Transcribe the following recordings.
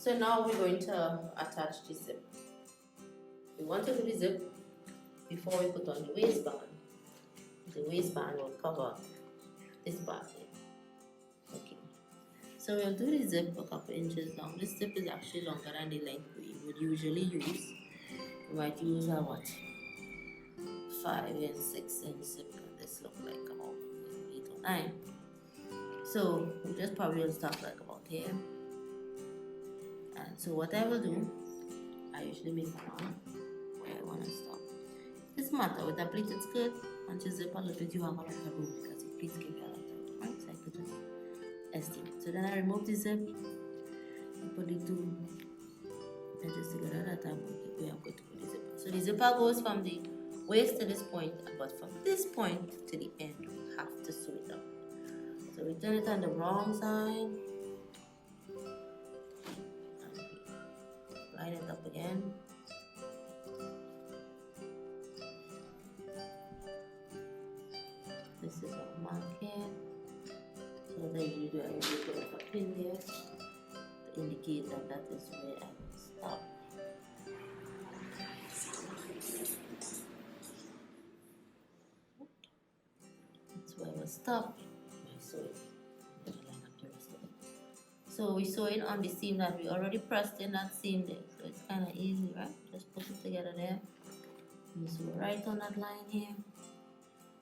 So now we're going to attach the zip. We want to do the zip before we put on the waistband. The waistband will cover this part here. Okay. So we'll do the zip a couple inches long. This zip is actually longer than the length we would usually use. We might use a 5 and 6 inch zip, and this look like about 8 or 9. So we just probably will start like about here. And so what I will do, I usually make a mark where I want to stop. This matter with a pleated skirt, once you zip a little bit, you have a lot of room because the pleats give you a lot of room, right? So I could just estimate. So then I remove the zip, and put the two edges together. That time we are going to put the zipper. So the zipper goes from the waist to this point, but from this point to the end, we have to sew it up. So we turn it on the wrong side, and we line it up again. This is our mark here. So then you do a little bit of a pin there to indicate that that is where I will stop. That's where I will stop. I sew it. So we sew it on the seam that we already pressed in that seam there. So it's kind of easy, right? Just put it together there. And sew right on that line here.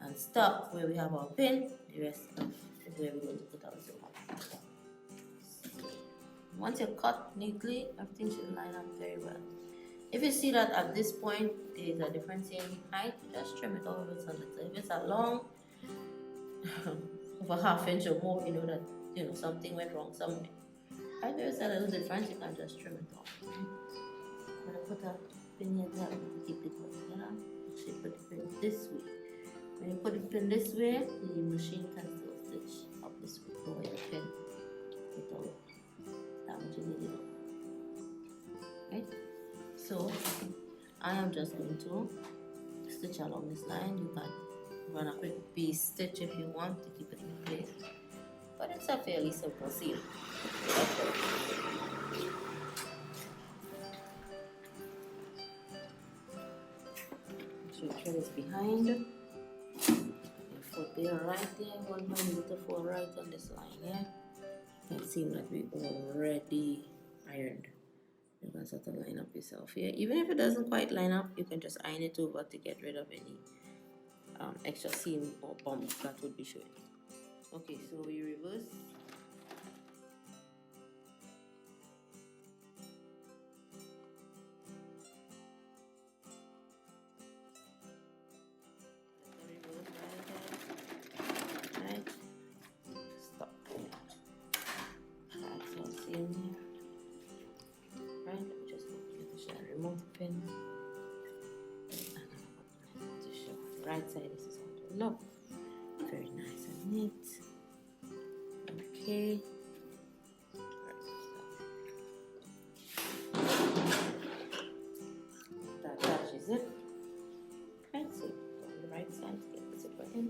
And stop where we have our pin. The rest is where we're going to put our sew. Once you cut neatly, everything should line up very well. If you see that at this point there is a difference in height, just trim it over a little. If it's a long, over half inch or more, you know that something went wrong somewhere. If there's a little difference, you can just trim it off. I'm gonna put a pin here to keep it together. Actually, put the pin this way. When you put the pin this way, the machine can still stitch up this way over your pin without damaging the needle. Right? So I am just going to stitch along this line. You can run a quick piece stitch if you want to keep it in place, but it's a fairly simple seam. So thread is behind. Your foot there, right there. One more little foot right on this line here. It seems that we already ironed. You can sort of line up yourself here. Even if it doesn't quite line up, you can just iron it over to get rid of any extra seam or bumps that would be showing. Okay, so we reverse. Right. Stop. Add some seam here. Right, just remove the pin. To show the right side, this is how it will look. Very nice and neat. Okay. That attaches it. Right, so on the right side to get the zipper in.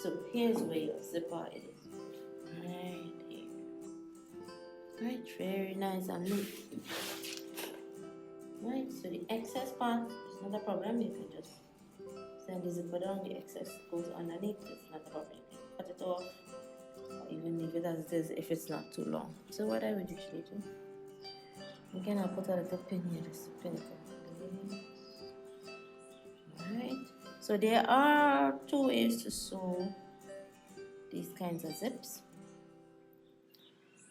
So here's where your zipper is. Right here. Right, very nice and neat. Right, so the excess part is not a problem. You can just send the zipper down, the excess goes underneath. It's not a problem. You can cut it off, or even leave it as it is if it's not too long. So what I would usually do, again, I'll put a little pin here just to pin it up. Alright, so there are two ways to sew these kinds of zips.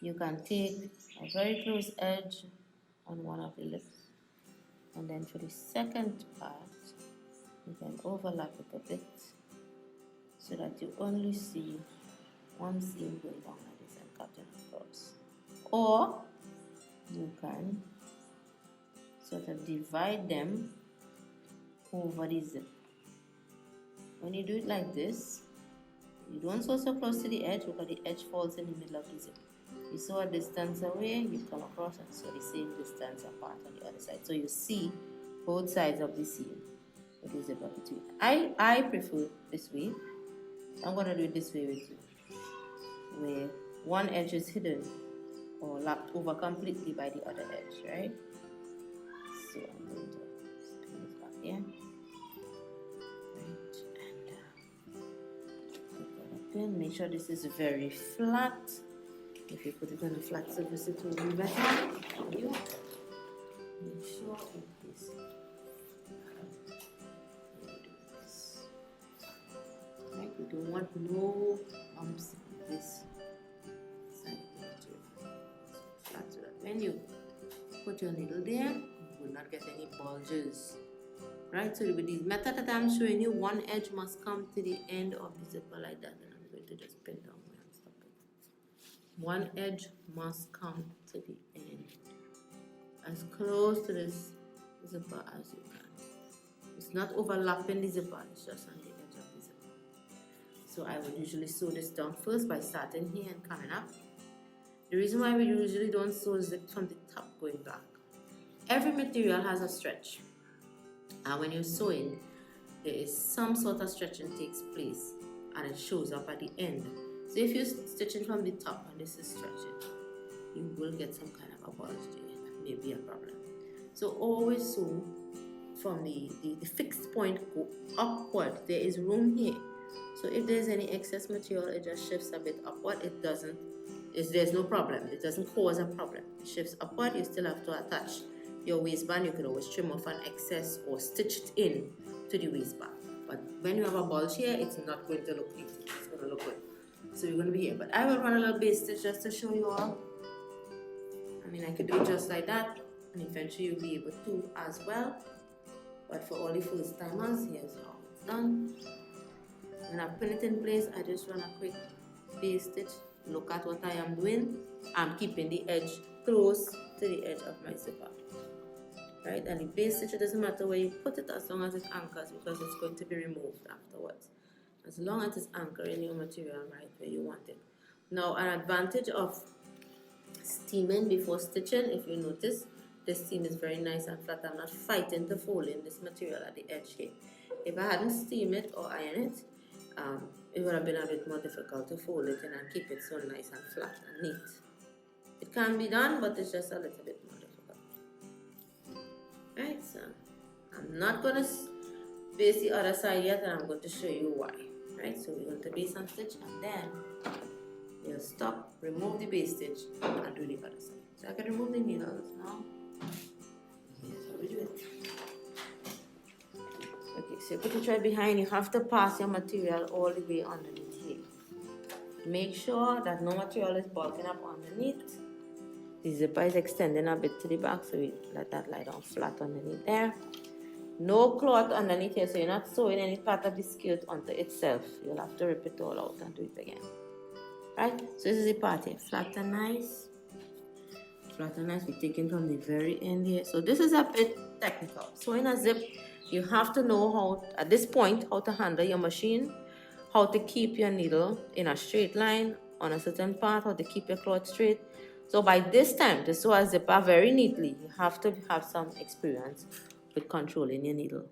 You can take a very close edge on one of the lips, and then for the second part you can overlap it a bit so that you only see one seam going down like this and cutting across. Or you can sort of divide them over the zip. When you do it like this, you don't sew so close to the edge because the edge falls in the middle of the zip. You sew a distance away, you come across and sew the same distance apart on the other side. So you see both sides of the seam with the zipper between. I prefer this way. I'm going to do it this way with you, where one edge is hidden or lapped over completely by the other edge, right? So I'm going to spin this back here. Right, and put that up in. Make sure this is very flat. If you put it on a flat surface, it will be better for you. Make sure it is. Right, we don't want no bumps in this side of the material. Flat so that when you put your needle there, you will not get any bulges. Right, so with the method that I'm showing you, one edge must come to the end of the zipper like that, and I'm going to just pin down where I'm stopping. One edge must come to the end, as close to this zipper as you can. It's not overlapping the zipper, it's just on the edge of the zipper. So I would usually sew this down first by starting here and coming up. The reason why we usually don't sew zip from the top going back, every material has a stretch. And when you're sewing, there is some sort of stretching takes place and it shows up at the end. So if you're stitching from the top and this is stretching, you will get some kind of a bulge there. That may be a problem. So always sew from the fixed point, go upward. There is room here. So if there's any excess material, it just shifts a bit upward. It doesn't, there's no problem. It doesn't cause a problem. It shifts upward, you still have to attach your waistband. You can always trim off an excess or stitch it in to the waistband. But when you have a bulge here, it's not going to look pretty. It's going to look good. So you're going to be here. But I will run a little base stitch just to show you all. I mean, I could do it just like that, and eventually you'll be able to as well. But for all the first timers, here's how it's done. When I pin it in place, I just run a quick base stitch. Look at what I am doing. I'm keeping the edge close to the edge of my zipper. Right, and the base stitch, it doesn't matter where you put it as long as it anchors, because it's going to be removed afterwards. As long as it's anchoring your material right where you want it. Now, an advantage of steaming before stitching, if you notice, this seam is very nice and flat. I'm not fighting to fold in this material at the edge here. If I hadn't steamed it or iron it, it would have been a bit more difficult to fold it in and keep it so nice and flat and neat. It can be done, but it's just a little bit more difficult. Right, so I'm not going to base the other side yet, and I'm going to show you why. Right, so we're going to base and stitch, and then you'll stop, remove the base stitch, and do the other side. So I can remove the needles now. Here's how we do it. Okay, so you put it right behind. You have to pass your material all the way underneath here. Make sure that no material is bulking up underneath. The zipper is extending a bit to the back, so we let that lie down flat underneath there. No cloth underneath here, so you're not sewing any part of the skirt onto itself. You'll have to rip it all out and do it again. Right? So this is the part here. Flat and nice. Flat and nice. We're taking from the very end here. So this is a bit technical. So in a zip, you have to know how, at this point, how to handle your machine, how to keep your needle in a straight line on a certain part, how to keep your cloth straight. So by this time, to sew a zipper very neatly, you have to have some experience with controlling your needle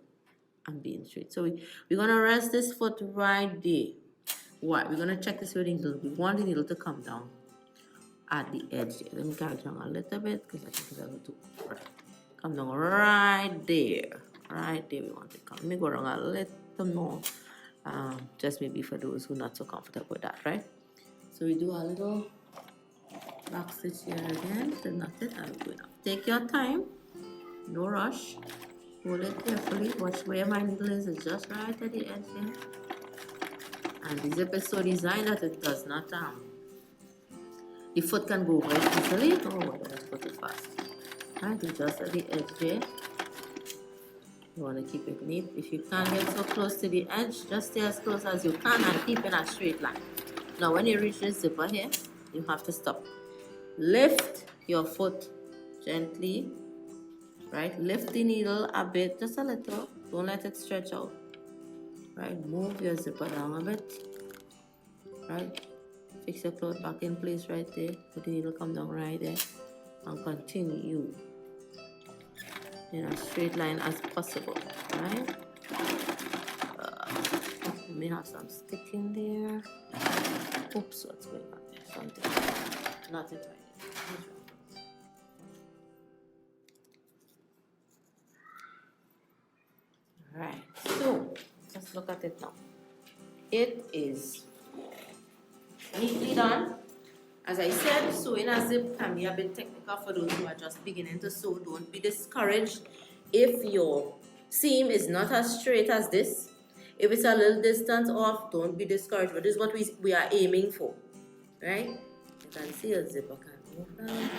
and being straight. So we're going to rest this foot right there. Why? We're going to check this with the needle. We want the needle to come down at the edge here. Let me carry it down a little bit, because I think it's a little too right. Come down right there. Right there we want it to come. Let me go around a little more. Just maybe for those who are not so comfortable with that, right? So we do a little back stitch here again to knot it, and we're going up. Take your time, no rush. Hold it carefully. Watch where my needle is. It's just right at the edge there. And the zip is so designed that it does not the foot can go over it easily. Oh, let's put it fast. Right, it's just at the edge there. You want to keep it neat. If you can't get so close to the edge, just stay as close as you can and keep in a straight line. Now when you reach this zipper here, you have to stop. Lift your foot gently, right? Lift the needle a bit, just a little. Don't let it stretch out. Right? Move your zipper down a bit. Right? Fix your cloth back in place right there. Let the needle come down right there. And continue in a straight line as possible. Right? You may have some sticking there. Oops, what's going on there? Something. Not it right. Right, so let's look at it now. It is neatly done. As I said, sewing a zip can be a bit technical for those who are just beginning to sew. Don't be discouraged if your seam is not as straight as this. If it's a little distance off, don't be discouraged. But this is what we are aiming for, right? You can see a zipper can move down.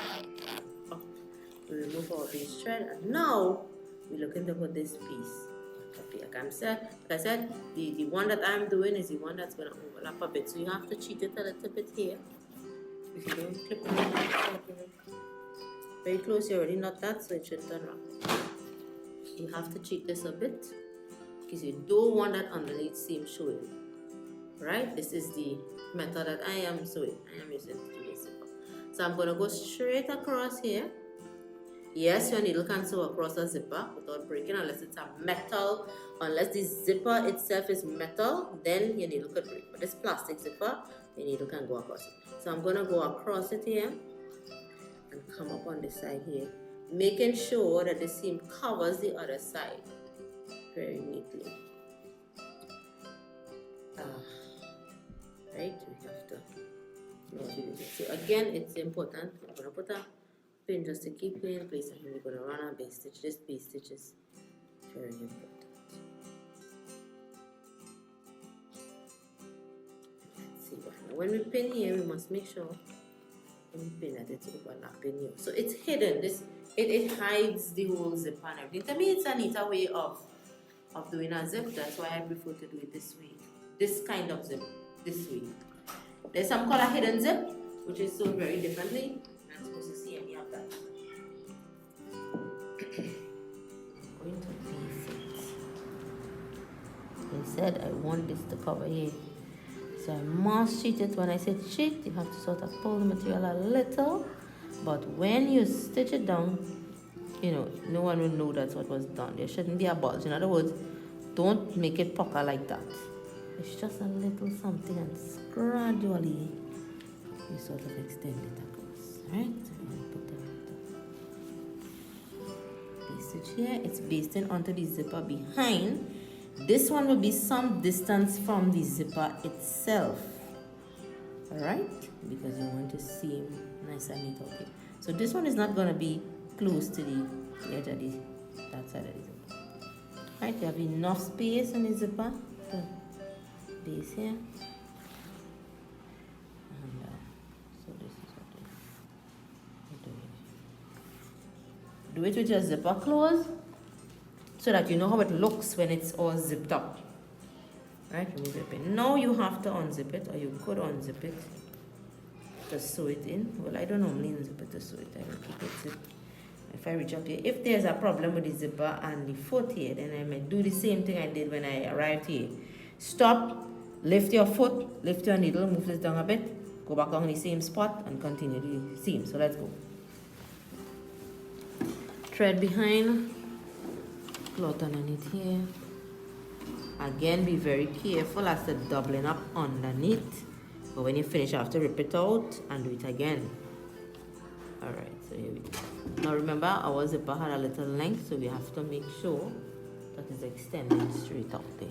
Up. We remove our base thread, and now we're looking to put this piece up here. Like I said, the one that I'm doing is the one that's going to overlap a bit. So you have to cheat it a little bit here. If you don't clip it very close, you already not that, so it should turn around. You have to cheat this a bit because you don't want that underneath seam showing. Right? This is the method that I am using to do this zipper. So I'm going to go straight across here. Yes, your needle can sew across a zipper without breaking, unless it's a metal, unless the zipper itself is metal, then your needle could break. But this plastic zipper, your needle can go across it. So I'm going to go across it here and come up on this side here, making sure that the seam covers the other side very neatly. Right, we have to know what you do. So again, it's important. I'm going to put a pin just to keep it in place, and we're going to run a base stitch. This base stitch is very important. Let's see what. Now when we pin here, we must make sure when we pin that it's overlapping here. So it's hidden. It hides the whole zip and everything. To me, it's a neater way of doing a zip. That's why I prefer to do it this way. This kind of zip, this way. There's some called a hidden zip, which is sewn very differently. You're not supposed to see any of that. I'm going to piece it. I said I want this to cover here. So I must cheat it. When I say cheat, you have to sort of pull the material a little. But when you stitch it down, you know, no one will know that's what was done. There shouldn't be a bulge. In other words, don't make it pucker like that. It's just a little something, and gradually you sort of extend it across. Alright? So I'm going to put that base stitch here. It's basting onto the zipper behind. This one will be some distance from the zipper itself. Alright? Because you want to seam nice and neat. Okay. So this one is not going to be close to the edge of that side of the zipper. Alright, you have enough space in the zipper to base here. And so this is what we're doing. Do it with your zipper closed so that you know how it looks when it's all zipped up. Right, remove your pin. Now you have to unzip it, or you could unzip it to sew it in. Well, I don't normally unzip it to sew it. I will keep it zipped. If I reach up here, if there's a problem with the zipper and the foot here, then I may do the same thing I did when I arrived here. Stop, lift your foot, lift your needle, move this down a bit, go back on the same spot and continue the seam. So let's go. Thread behind, cloth underneath here. Again, be very careful as to doubling up underneath. But when you finish, you have to rip it out and do it again. Alright, so here we go. Now remember, our zipper had a little length, so we have to make sure that it's extending straight out there.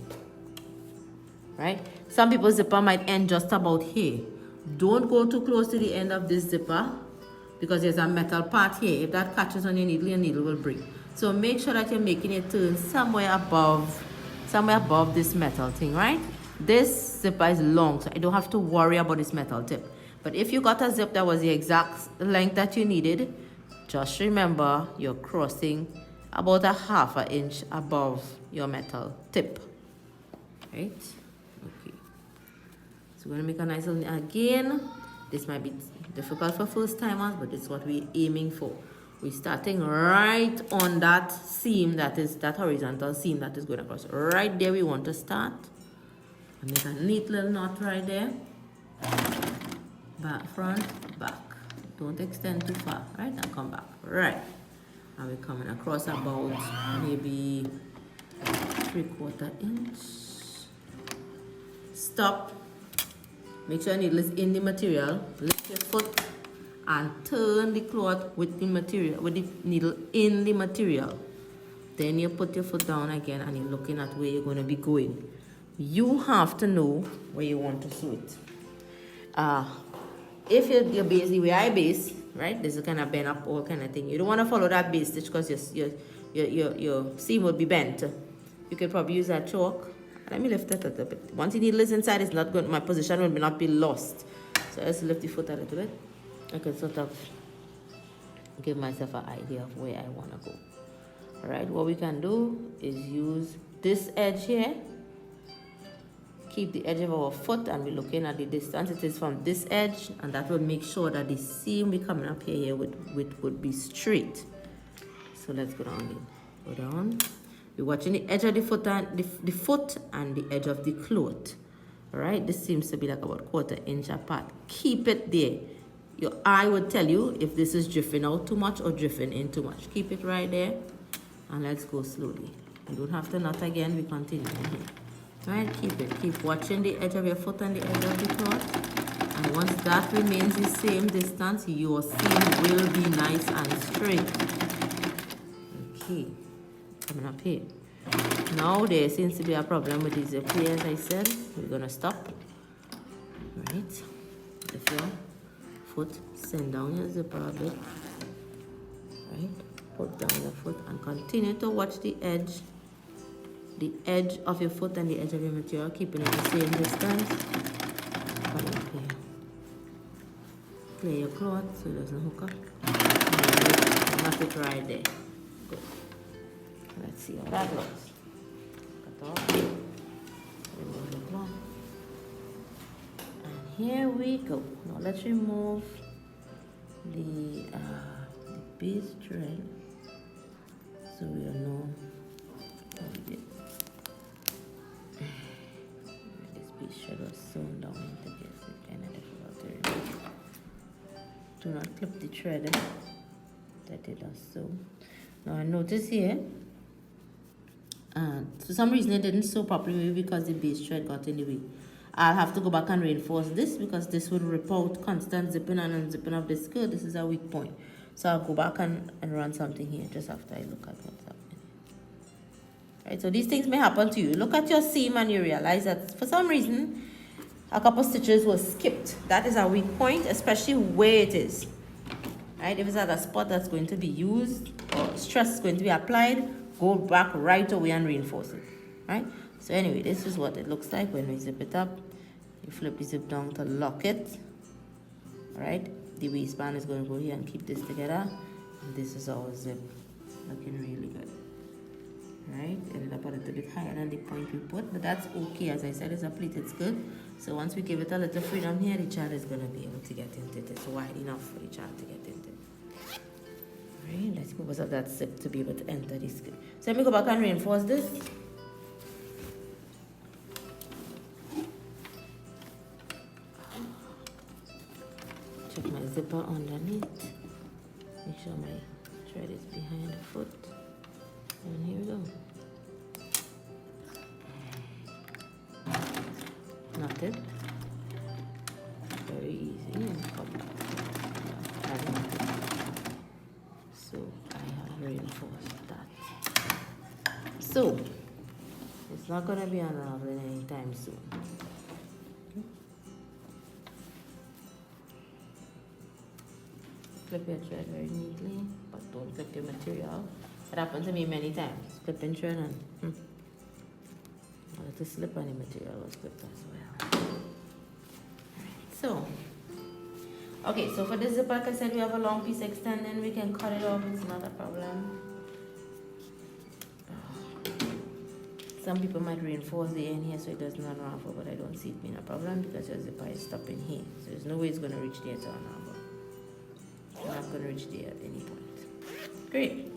Right? Some people's zipper might end just about here. Don't go too close to the end of this zipper because there's a metal part here. If that catches on your needle will break. So make sure that you're making it turn somewhere above this metal thing, right? This zipper is long, so I don't have to worry about this metal tip. But if you got a zip that was the exact length that you needed, just remember you're crossing about a ½ inch above your metal tip. Right? Okay. So we're going to make a nice little, again, this might be difficult for first timers, but it's what we're aiming for. We're starting right on that seam, that horizontal seam that is going across. Right there we want to start. And make a neat little knot right there. Back, front, back. Don't extend too far, right? And come back. Right. And we're coming across about maybe 3/4 inch. Stop. Make sure your needle is in the material. Lift your foot and turn the cloth with the material, with the needle in the material. Then you put your foot down again and you're looking at where you're going to be going. You have to know where you want to sew it. If your base, the way I base, right, this is kind of bend up all kind of thing. You don't want to follow that base stitch because your seam will be bent. You could probably use that chalk. Let me lift it a little bit. Once the needle is inside, it's not good. My position will not be lost. So let's lift the foot a little bit. I can sort of give myself an idea of where I want to go. All right, what we can do is use this edge here. Keep the edge of our foot and we're looking at the distance it is from this edge, and that will make sure that the seam we coming up here would be straight. So let's go down in. Go down. We're watching the edge of the foot and the foot and the edge of the cloth. All right, this seems to be like about 1/4 inch apart. Keep it there. Your eye would tell you if this is drifting out too much or drifting in too much. Keep it right there, and let's go slowly. You don't have to knot again. We continue here. All right, keep it. Keep watching the edge of your foot and the edge of the cloth. And once that remains the same distance, your seam will be nice and straight. Okay, coming up here. Now there seems to be a problem with the zip here, as I said. We're gonna stop. Right. Lift your foot, send down your zipper a bit. Right. Put down your foot and continue to watch the edge of your foot and the edge of your material, keeping it the same distance. Come up here. Clear your cloth so it doesn't hook up. And knot it right there. Good. Let's see how that looks. Cut off. Remove the cloth. And here we go. Now let's remove the base thread so we'll know how we did. This base thread was sewn down into this. It's kind of difficult to remove. Do not clip the thread that it does so. Now I notice here, for some reason it didn't sew properly because the base thread got in the way. I'll have to go back and reinforce this because this would rip out constant zipping and unzipping of the skirt. This is a weak point. So I'll go back and run something here just after I look at what's happening. Right, so these things may happen to you. Look at your seam and you realize that for some reason a couple stitches were skipped. That is a weak point, especially where it is. Right, if it's at a spot that's going to be used or stress is going to be applied, go back right away and reinforce it. Right? So anyway, this is what it looks like when we zip it up. You flip the zip down to lock it. Alright, the waistband is going to go here and keep this together. And this is our zip. Looking really good. Right, ended up a little bit higher than the point we put, but that's okay. As I said, it's a pleated skirt. So once we give it a little freedom here, the child is going to be able to get into it. It's wide enough for the child to get into it. Alright, let's go with that zip to be able to enter this skirt. So let me go back and reinforce this. Check my zipper underneath. Make sure my thread is behind the foot. And here we go. Knot it. Very easy and come. So I have reinforced that. So it's not gonna be unraveling anytime soon. Clip your thread very neatly, but don't clip your material. It happened to me many times. Clipping thread and a little slip on the material was clipped as well. So, okay, so for this zipper, like I said, we have a long piece extending. We can cut it off, it's not a problem. Some people might reinforce the end here so it doesn't unravel, but I don't see it being a problem because your zipper is stopping here. So there's no way it's going to reach there to unravel. It's not going to reach there at any point. Great.